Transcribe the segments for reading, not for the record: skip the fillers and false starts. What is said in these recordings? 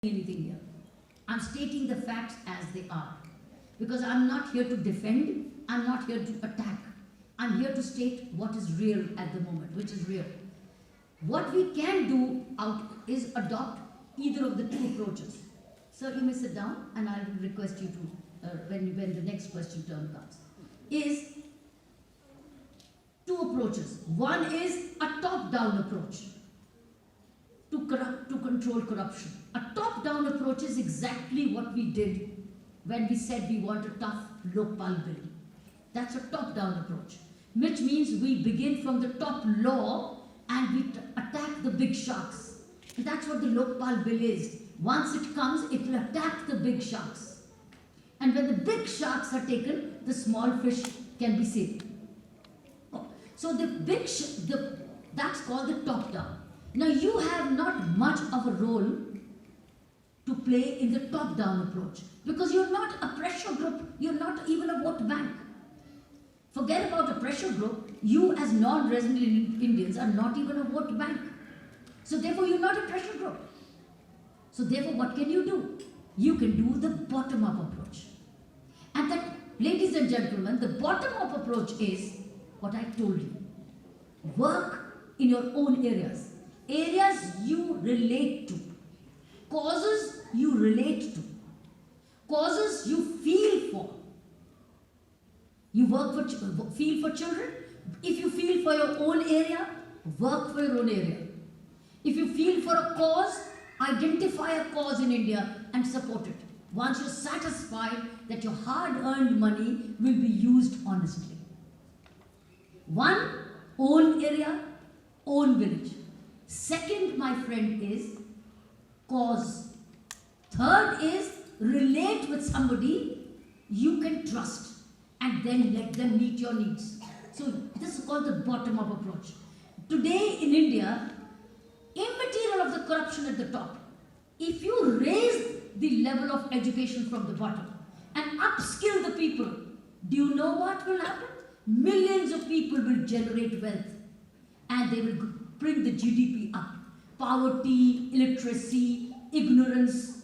anything here. I'm stating the facts as they are. Because I'm not here to defend, I'm not here to attack. I'm here to state what is real at the moment, which is real. What we can do is adopt either of the two approaches. Sir, you may sit down and I will request you to, when the next question turn comes, is two approaches. One is a top-down approach to control corruption. A top-down approach is exactly what we did when we said we want a tough Lokpal bill. That's a top-down approach, which means we begin from the top law and we attack the big sharks. And that's what the Lokpal bill is. Once it comes, it will attack the big sharks. And when the big sharks are taken, the small fish can be saved. So that's called the top-down. Now you have not much of a role to play in the top-down approach because you're not a pressure group, you're not even a vote bank. Forget about a pressure group, you as non-resident Indians are not even a vote bank. So therefore you're not a pressure group. So therefore what can you do? You can do the bottom-up approach. And that, ladies and gentlemen, the bottom-up approach is what I told you. Work in your own areas. Areas you relate to. Causes you relate to. Causes you feel for. You feel for children. If you feel for your own area, work for your own area. If you feel for a cause, identify a cause in India and support it. Once you're satisfied that your hard-earned money will be used honestly. One, own area, own village. Second, my friend, is cause. Third is relate with somebody you can trust and then let them meet your needs. So this is called the bottom-up approach. Today in India, immaterial of the corruption at the top, if you raise the level of education from the bottom and upskill the people, do you know what will happen? Millions of people will generate wealth and they will bring the GDP up. Poverty, illiteracy, ignorance,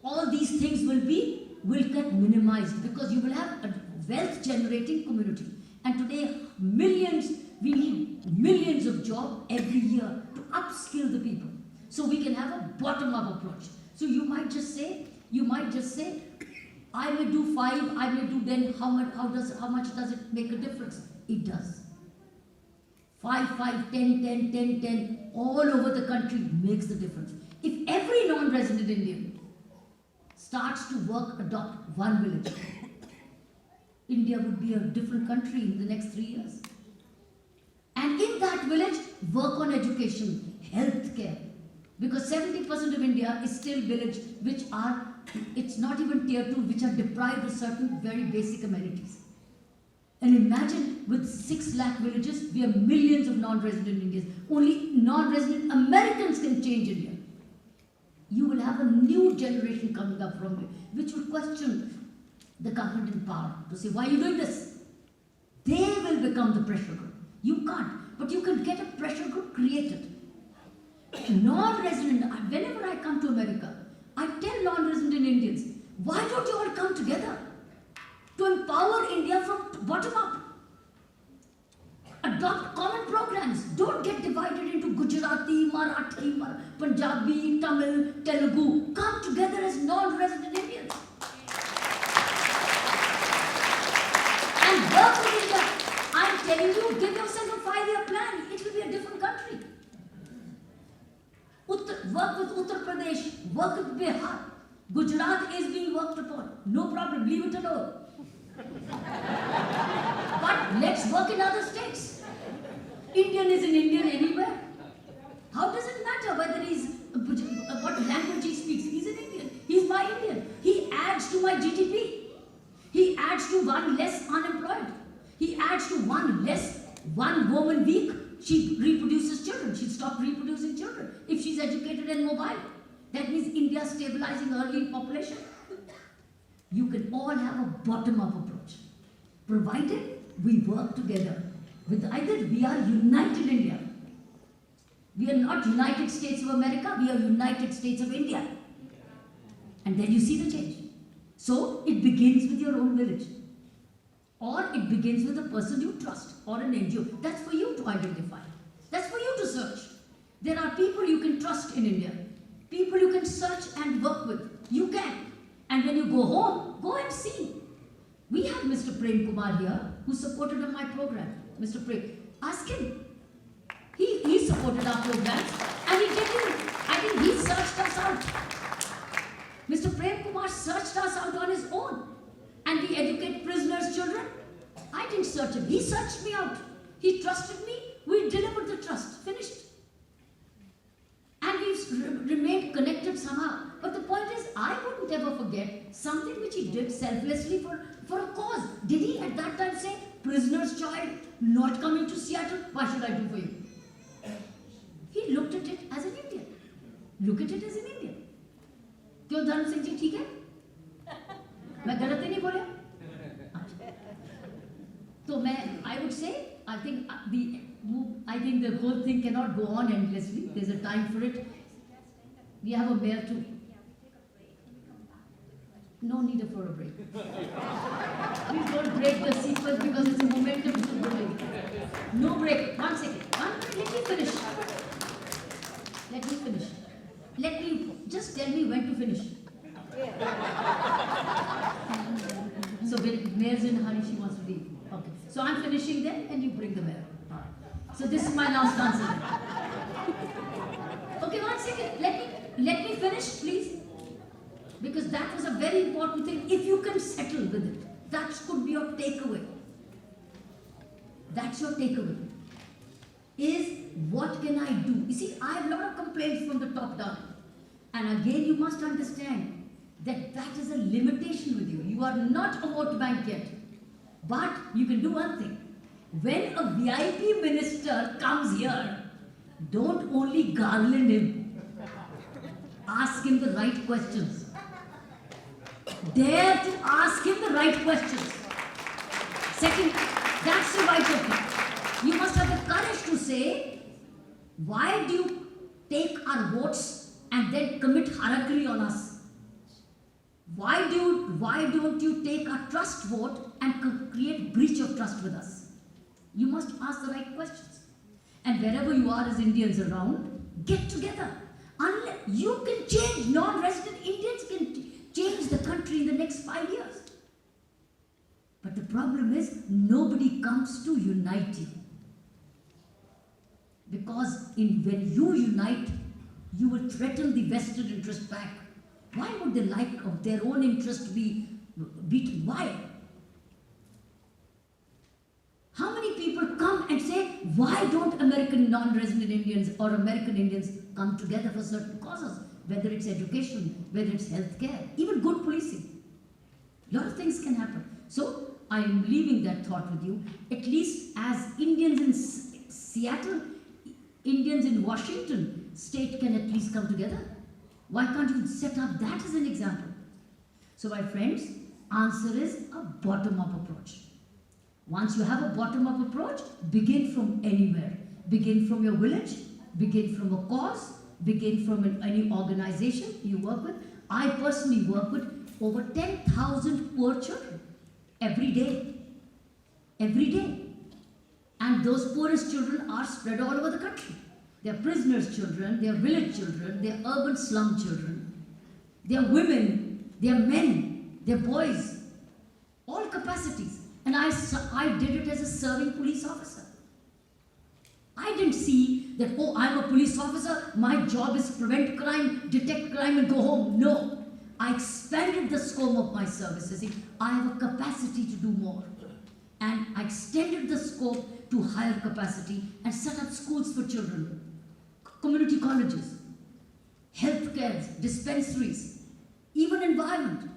all these things will get minimized because you will have a wealth generating community. And today, we need millions of jobs every year to upskill the people. So we can have a bottom-up approach. So you might just say, I may do 5, I may do 10, how much does it make a difference? It does. 5, 10, 10, all over the country makes the difference. If every non-resident Indian starts to adopt one village, India would be a different country in the next 3 years. And in that village, work on education, health care. Because 70% of India is still village it's not even tier 2, which are deprived of certain very basic amenities. And imagine with 6 lakh villages, we have millions of non-resident Indians. Only non-resident Americans can change India. You will have a new generation coming up from you, which will question the government in power to say, why are you doing this? They will become the pressure group. You can't, but you can get a pressure group created. Non-resident, whenever I come to America, I tell non-resident Indians, why don't you all come together to empower India from bottom up? Adopt common programs. Don't get divided into Gujarati, Marathi, Punjabi, Tamil, Telugu. Come together as non-resident Indians. And work with India. I'm telling you, give yourself a 5-year plan. It will be a different country. Work with Uttar Pradesh, work with Bihar. Gujarat is being worked upon. No problem, leave it alone. But let's work in other states. Indian is an Indian anywhere. How does it matter whether what language he speaks? He's an Indian. He's my Indian. He adds to my GDP. He adds to one less unemployed. He adds to one woman week. She reproduces children. She'll stop reproducing children if she's educated and mobile. That means India stabilizing early population. You can all have a bottom-up approach, provided we work together. We are united India. We are not United States of America, we are United States of India. And then you see the change. So it begins with your own village. Or it begins with a person you trust or an NGO. That's for you to identify. That's for you to search. There are people you can trust in India. People you can search and work with. You can. And when you go home, go and see. We have Mr. Prem Kumar here who supported my program. Mr. Prem, ask him. He supported our programs and he didn't. I think he searched us out. Mr. Prem Kumar searched us out on his own. And we educate prisoners' children. I didn't search him. He searched me out. He trusted me. We delivered the trust. Finished. And we've remained connected somehow. But the point is, I wouldn't ever forget something which he did selflessly for a cause. Did he at that time say, prisoner's child not coming to Seattle? What should I do for you? He looked at it as an Indian. Look at it as an Indian. क्यों धर्म सिंह जी ठीक है? मैं गलत ही नहीं बोला? तो मैं, I would say, I think the whole thing cannot go on endlessly. There's a time for it. We have a mayor too. No need for a break. Please don't break the sequence because it's a momentum building. No break. 1 second. Let me finish. Let me just tell me when to finish. So when mayor's in a hurry, she wants to leave. Okay. So I'm finishing then and you bring the mayor. So this is my last answer. Okay, 1 second. Let me finish, please. Because that was a very important thing. If you can settle with it, that could be your takeaway. That's your takeaway. Is what can I do? You see, I have a lot of complaints from the top down. And again, you must understand that that is a limitation with you. You are not a vote bank yet. But you can do one thing. When a VIP minister comes here, don't only garland him. Ask him the right questions. Dare to ask him the right questions. Second, that's the vital thing. You must have the courage to say, why do you take our votes and then commit harakiri on us? Why don't you take our trust vote and create breach of trust with us? You must ask the right questions. And wherever you are as Indians around, get together. Unless you can change, non-resident Indians can change the country in the next 5 years. But the problem is, nobody comes to unite you. Because when you unite, you will threaten the vested interest back. Why would they like of their own interest be beaten? Why? How many people come and say, why don't American non-resident Indians or American Indians come together for certain causes? Whether it's education, whether it's healthcare, even good policing. A lot of things can happen. So, I am leaving that thought with you. At least as Indians in Seattle, Indians in Washington state can at least come together. Why can't you set up that as an example? So my friends, answer is a bottom-up approach. Once you have a bottom-up approach, begin from anywhere. Begin from your village, begin from a cause, begin from any organization you work with. I personally work with over 10,000 poor children every day. Every day. And those poorest children are spread all over the country. They are prisoners' children, they are village children, they are urban slum children. They are women, they are men, they are boys. All capacities. And I did it as a serving police officer. I didn't see that, oh, I'm a police officer, my job is prevent crime, detect crime and go home. No. I expanded the scope of my services. See, I have a capacity to do more. And I extended the scope to higher capacity and set up schools for children, community colleges, healthcare, dispensaries, even environment,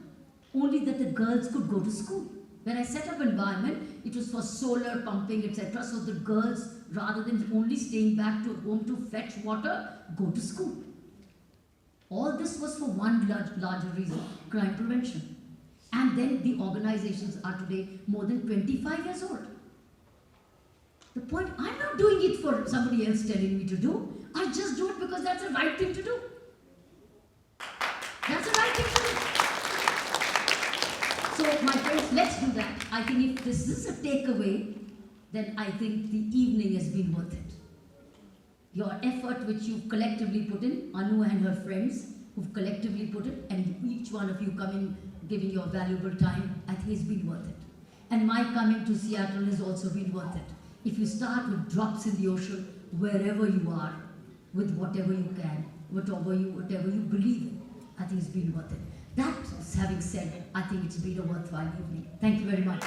only that the girls could go to school. When I set up environment, it was for solar pumping, etc. So the girls, rather than only staying back to home to fetch water, go to school. All this was for one larger reason, crime prevention. And then the organizations are today more than 25 years old. The point, I'm not doing it for somebody else telling me to do. I just do it because that's the right thing to do. That's the right thing to do. So, my friends, let's do that. I think if this is a takeaway, then I think the evening has been worth it. Your effort which you've collectively put in, Anu and her friends who've collectively put it, and each one of you coming, giving your valuable time, I think it's been worth it. And my coming to Seattle has also been worth it. If you start with drops in the ocean, wherever you are, with whatever you can, whatever you believe in, I think it's been worth it. That having said, I think it's been a worthwhile evening. Thank you very much.